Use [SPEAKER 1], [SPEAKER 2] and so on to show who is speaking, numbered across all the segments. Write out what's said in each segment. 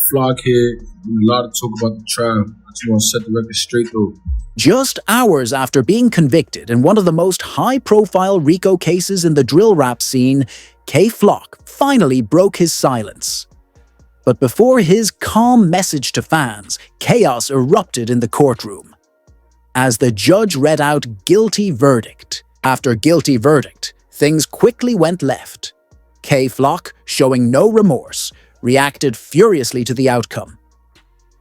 [SPEAKER 1] Flock here. A lot of talk about the trial. I just want to set the record straight though.
[SPEAKER 2] Just hours after being convicted in one of the most high-profile RICO cases in the drill rap scene, K Flock finally broke his silence. But before his calm message to fans, chaos erupted in the courtroom. As the judge read out guilty verdict after guilty verdict, things quickly went left. K Flock, showing no remorse, reacted furiously to the outcome.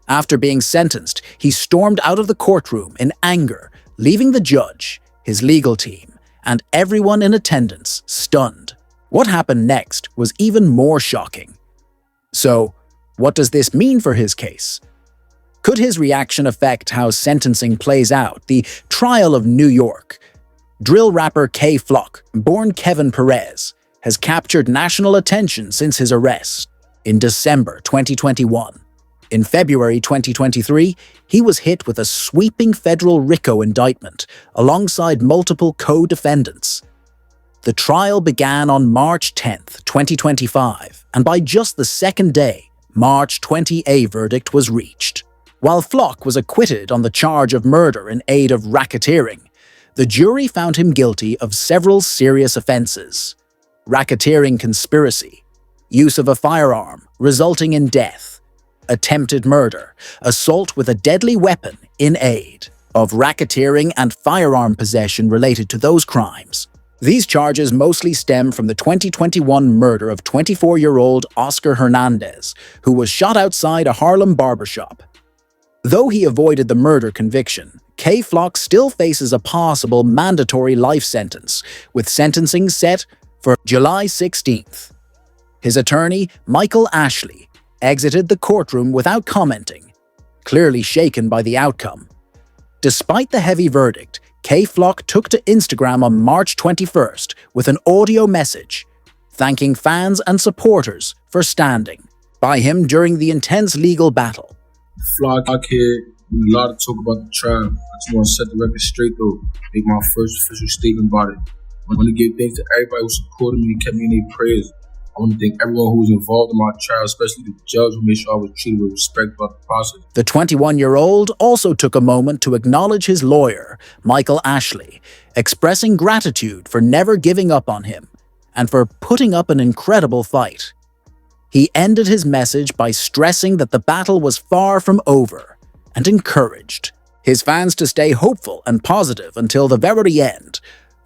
[SPEAKER 2] After being sentenced, he stormed out of the courtroom in anger, leaving the judge, his legal team, and everyone in attendance stunned. What happened next was even more shocking. So, what does this mean for his case? Could his reaction affect how sentencing plays out? The trial of New York. Drill rapper K Flock, born Kevin Perez, has captured national attention since his arrest in December 2021. In February 2023, he was hit with a sweeping federal RICO indictment alongside multiple co-defendants. The trial began on March 10, 2025, and by just the second day, March 20, a verdict was reached. While Flock was acquitted on the charge of murder in aid of racketeering, the jury found him guilty of several serious offenses: racketeering conspiracy, use of a firearm resulting in death, attempted murder, assault with a deadly weapon in aid of racketeering, and firearm possession related to those crimes. These charges mostly stem from the 2021 murder of 24-year-old Oscar Hernandez, who was shot outside a Harlem barbershop. Though he avoided the murder conviction, K Flock still faces a possible mandatory life sentence, with sentencing set for July 16th. His attorney, Michael Ashley, exited the courtroom without commenting, clearly shaken by the outcome. Despite the heavy verdict, K Flock took to Instagram on March 21st with an audio message, thanking fans and supporters for standing by him during the intense legal battle.
[SPEAKER 1] Flock here. A lot of talk about the trial. I just want to set the record straight though. Make my first official statement about it. I want to give thanks to everybody who supported me and kept me in their prayers. I want to thank everyone who was involved in my trial, especially the judge who made sure I was treated with respect throughout the process.
[SPEAKER 2] The 21-year-old also took a moment to acknowledge his lawyer, Michael Ashley, expressing gratitude for never giving up on him and for putting up an incredible fight. He ended his message by stressing that the battle was far from over and encouraged his fans to stay hopeful and positive until the very end.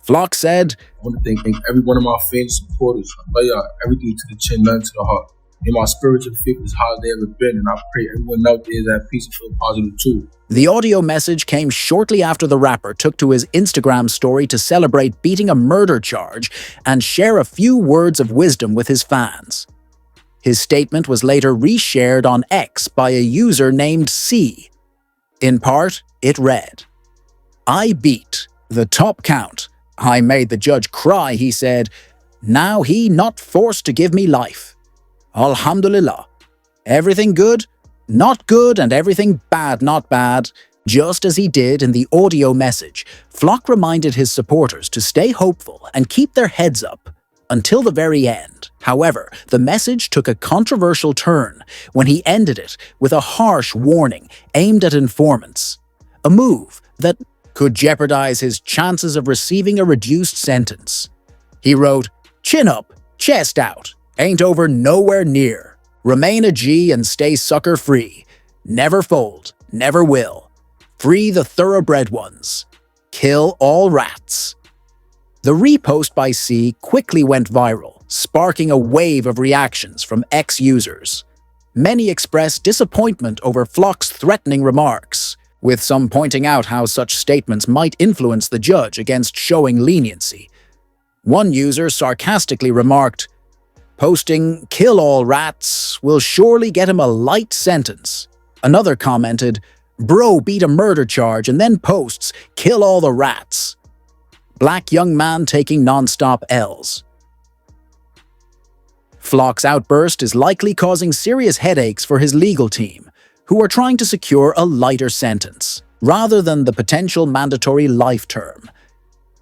[SPEAKER 2] Flock said,
[SPEAKER 1] I want to thank every one of my fans and supporters. I love y'all, everything to the chin, nothing to the heart. And my spiritual faith is higher than ever been, and I pray everyone out there is at peace and feel positive too.
[SPEAKER 2] The audio message came shortly after the rapper took to his Instagram story to celebrate beating a murder charge and share a few words of wisdom with his fans. His statement was later reshared on X by a user named C. In part, it read, "I beat the top count. I made the judge cry," he said. "Now he not forced to give me life. Alhamdulillah. Everything good, not good, and everything bad, not bad." Just as he did in the audio message, Flock reminded his supporters to stay hopeful and keep their heads up until the very end. However, the message took a controversial turn when he ended it with a harsh warning aimed at informants, a move that could jeopardize his chances of receiving a reduced sentence. He wrote, "Chin up, chest out, ain't over nowhere near. Remain a G and stay sucker free. Never fold, never will. Free the thoroughbred ones. Kill all rats." The repost by C quickly went viral, sparking a wave of reactions from ex-users. Many expressed disappointment over Flock's threatening remarks, with some pointing out how such statements might influence the judge against showing leniency. One user sarcastically remarked, "Posting 'kill all rats' will surely get him a light sentence." Another commented, "Bro beat a murder charge and then posts 'kill all the rats.'" Black young man taking non-stop L's. Flock's outburst is likely causing serious headaches for his legal team, who are trying to secure a lighter sentence, rather than the potential mandatory life term.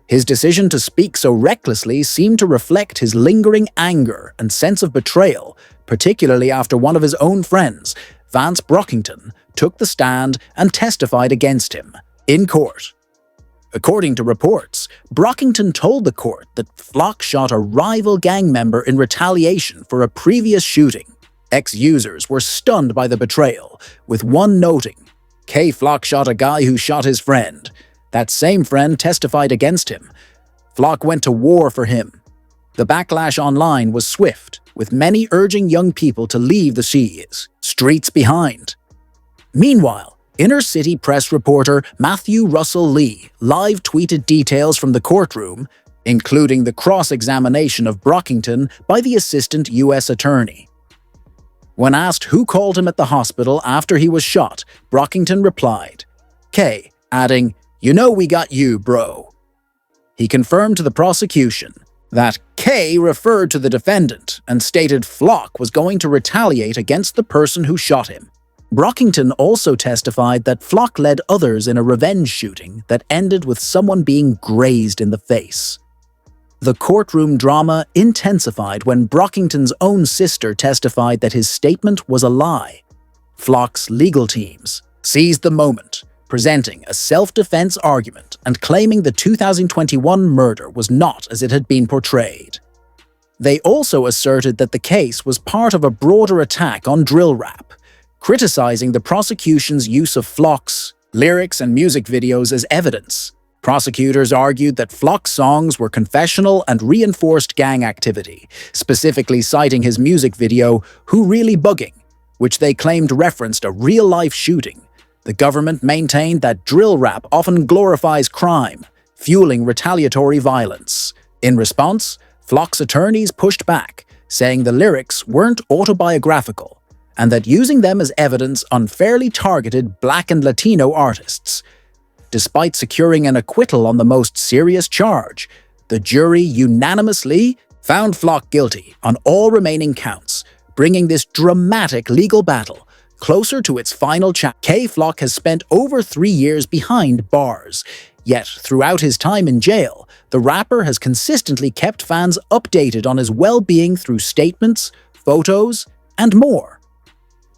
[SPEAKER 2] His decision to speak so recklessly seemed to reflect his lingering anger and sense of betrayal, particularly after one of his own friends, Vance Brockington, took the stand and testified against him in court. According to reports, Brockington told the court that Flock shot a rival gang member in retaliation for a previous shooting. Ex-users were stunned by the betrayal, with one noting, "K. Flock shot a guy who shot his friend. That same friend testified against him. Flock went to war for him." The backlash online was swift, with many urging young people to leave the streets behind. Meanwhile, inner-city press reporter Matthew Russell Lee live tweeted details from the courtroom, including the cross-examination of Brockington by the assistant U.S. attorney. When asked who called him at the hospital after he was shot, Brockington replied, "K," adding, "You know we got you, bro." He confirmed to the prosecution that K referred to the defendant and stated Flock was going to retaliate against the person who shot him. Brockington also testified that Flock led others in a revenge shooting that ended with someone being grazed in the face. The courtroom drama intensified when Brockington's own sister testified that his statement was a lie. Flock's legal teams seized the moment, presenting a self-defense argument and claiming the 2021 murder was not as it had been portrayed. They also asserted that the case was part of a broader attack on drill rap, criticizing the prosecution's use of Flock's lyrics and music videos as evidence. Prosecutors argued that Flock's songs were confessional and reinforced gang activity, specifically citing his music video, "Who Really Bugging?", which they claimed referenced a real-life shooting. The government maintained that drill rap often glorifies crime, fueling retaliatory violence. In response, Flock's attorneys pushed back, saying the lyrics weren't autobiographical, and that using them as evidence unfairly targeted Black and Latino artists. Despite securing an acquittal on the most serious charge, the jury unanimously found Flock guilty on all remaining counts, bringing this dramatic legal battle closer to its final chapter. K. Flock has spent over 3 years behind bars, yet throughout his time in jail, the rapper has consistently kept fans updated on his well-being through statements, photos, and more.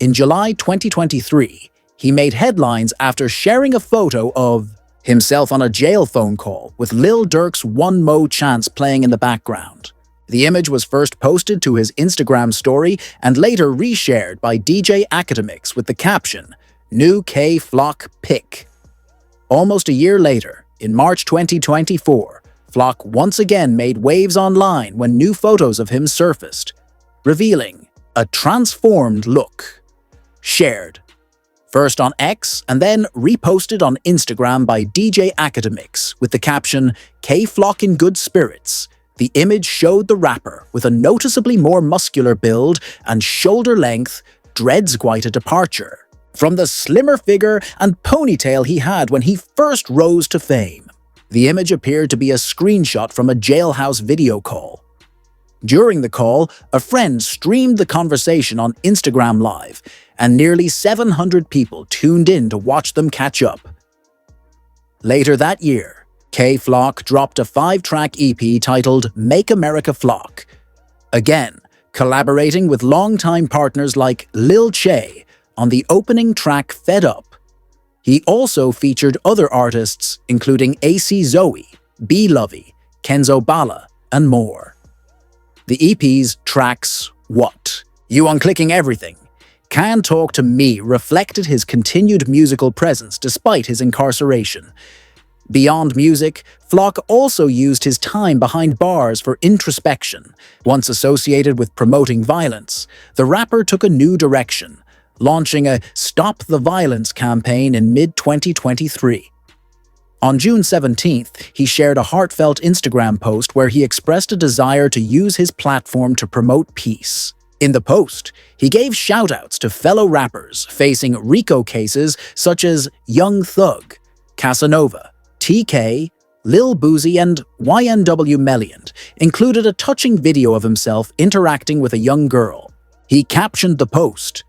[SPEAKER 2] In July 2023, he made headlines after sharing a photo of himself on a jail phone call with Lil Durk's One Mo Chance playing in the background. The image was first posted to his Instagram story and later reshared by DJ Academics with the caption, "New K Flock Pic." Almost a year later, in March 2024, Flock once again made waves online when new photos of him surfaced, revealing a transformed look. Shared first on X and then reposted on Instagram by DJ Academics with the caption, "K Flock in good spirits." The image showed the rapper with a noticeably more muscular build and shoulder-length, dreads quite a departure from the slimmer figure and ponytail he had when he first rose to fame. The image appeared to be a screenshot from a jailhouse video call. During the call, a friend streamed the conversation on Instagram Live, and nearly 700 people tuned in to watch them catch up. Later that year, K Flock dropped a 5-track EP titled Make America Flock, again collaborating with longtime partners like Lil Che on the opening track Fed Up. He also featured other artists including AC Zoe, B Lovey, Kenzo Bala, and more. The EP's tracks What? You Unclicking Everything, Can Talk to Me reflected his continued musical presence despite his incarceration. Beyond music, Flock also used his time behind bars for introspection. Once associated with promoting violence, the rapper took a new direction, launching a Stop the Violence campaign in mid-2023. On June 17th, he shared a heartfelt Instagram post where he expressed a desire to use his platform to promote peace. In the post, he gave shoutouts to fellow rappers facing RICO cases such as Young Thug, Casanova, TK, Lil Boozy, and YNW Melly, included a touching video of himself interacting with a young girl. He captioned the post,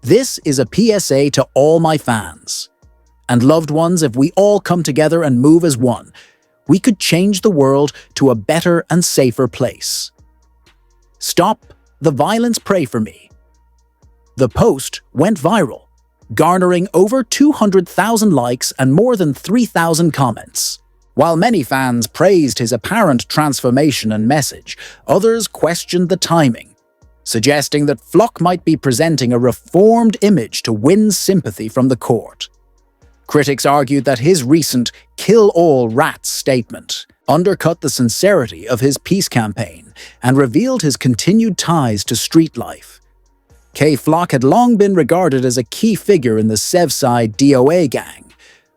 [SPEAKER 2] "This is a PSA to all my fans and loved ones. If we all come together and move as one, we could change the world to a better and safer place. Stop the violence pray for me." The post went viral, garnering over 200,000 likes and more than 3,000 comments. While many fans praised his apparent transformation and message, others questioned the timing, suggesting that Flock might be presenting a reformed image to win sympathy from the court. Critics argued that his recent "kill all rats" statement undercut the sincerity of his peace campaign and revealed his continued ties to street life. K. Flock had long been regarded as a key figure in the Sevside DOA gang,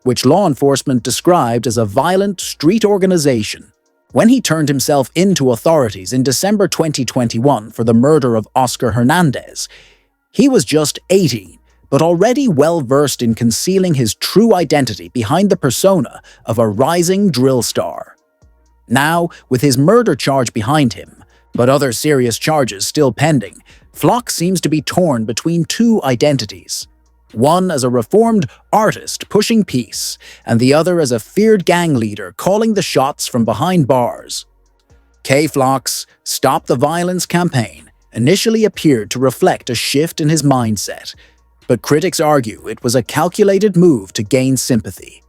[SPEAKER 2] which law enforcement described as a violent street organization. When he turned himself in to authorities in December 2021 for the murder of Oscar Hernandez, he was just 18, but already well-versed in concealing his true identity behind the persona of a rising drill star. Now, with his murder charge behind him, but other serious charges still pending, Flock seems to be torn between two identities. One as a reformed artist pushing peace, and the other as a feared gang leader calling the shots from behind bars. K. Flock's Stop the Violence campaign initially appeared to reflect a shift in his mindset, but critics argue it was a calculated move to gain sympathy.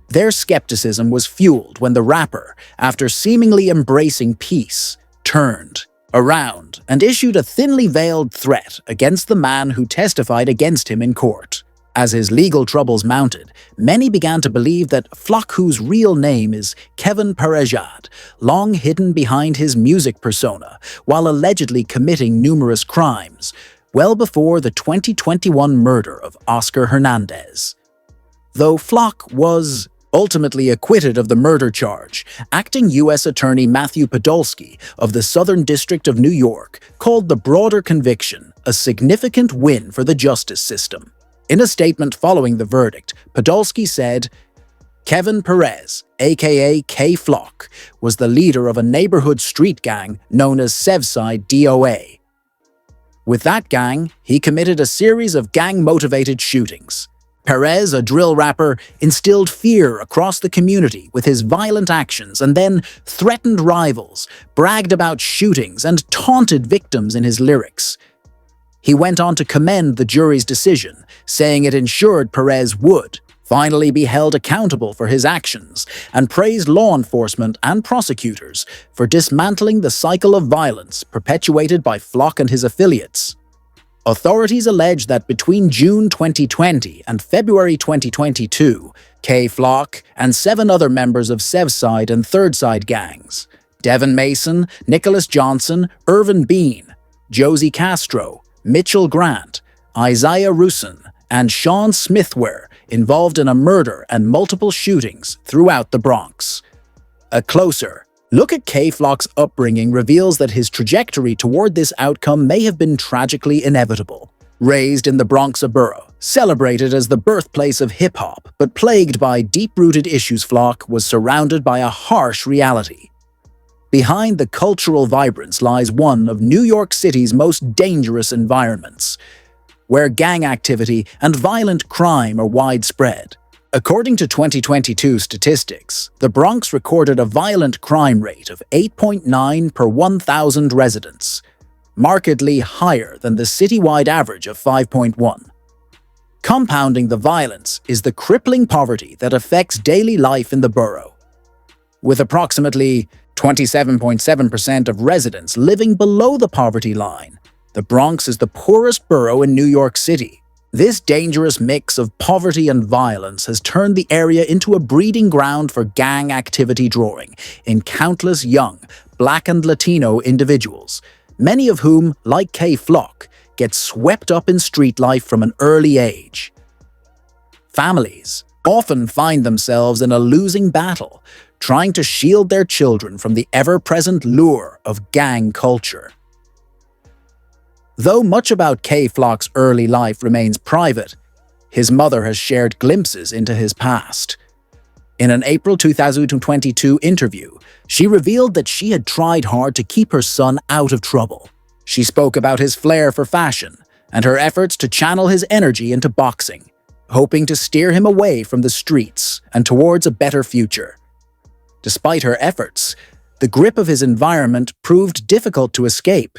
[SPEAKER 2] Their skepticism was fueled when the rapper, after seemingly embracing peace, turned around and issued a thinly veiled threat against the man who testified against him in court. As his legal troubles mounted, many began to believe that Flock, whose real name is Kevin Perejad, long hidden behind his music persona while allegedly committing numerous crimes, well before the 2021 murder of Oscar Hernandez. Though Flock was ultimately acquitted of the murder charge, acting U.S. Attorney Matthew Podolsky of the Southern District of New York called the broader conviction a significant win for the justice system. In a statement following the verdict, Podolsky said, "Kevin Perez, aka K. Flock, was the leader of a neighborhood street gang known as Sevside DOA. With that gang, he committed a series of gang-motivated shootings. Perez, a drill rapper, instilled fear across the community with his violent actions and then threatened rivals, bragged about shootings, and taunted victims in his lyrics. He went on to commend the jury's decision, saying it ensured Perez would finally be held accountable for his actions, and praised law enforcement and prosecutors for dismantling the cycle of violence perpetuated by Flock and his affiliates. Authorities allege that between June 2020 and February 2022, K. Flock and 7 other members of Sevside and Thirdside gangs, Devin Mason, Nicholas Johnson, Irvin Bean, Josie Castro, Mitchell Grant, Isaiah Rusin, and Sean Smith were involved in a murder and multiple shootings throughout the Bronx. A closer look at K. Flock's upbringing reveals that his trajectory toward this outcome may have been tragically inevitable. Raised in the Bronx borough, celebrated as the birthplace of hip-hop, but plagued by deep-rooted issues, Flock was surrounded by a harsh reality. Behind the cultural vibrance lies one of New York City's most dangerous environments, where gang activity and violent crime are widespread. According to 2022 statistics, the Bronx recorded a violent crime rate of 8.9 per 1,000 residents, markedly higher than the citywide average of 5.1. Compounding the violence is the crippling poverty that affects daily life in the borough. With approximately 27.7% of residents living below the poverty line, the Bronx is the poorest borough in New York City. This dangerous mix of poverty and violence has turned the area into a breeding ground for gang activity drawing in countless young Black and Latino individuals, many of whom, like K. Flock, get swept up in street life from an early age. Families often find themselves in a losing battle, trying to shield their children from the ever-present lure of gang culture. Though much about K. Flock's early life remains private, his mother has shared glimpses into his past. In an April 2022 interview, she revealed that she had tried hard to keep her son out of trouble. She spoke about his flair for fashion and her efforts to channel his energy into boxing, hoping to steer him away from the streets and towards a better future. Despite her efforts, the grip of his environment proved difficult to escape.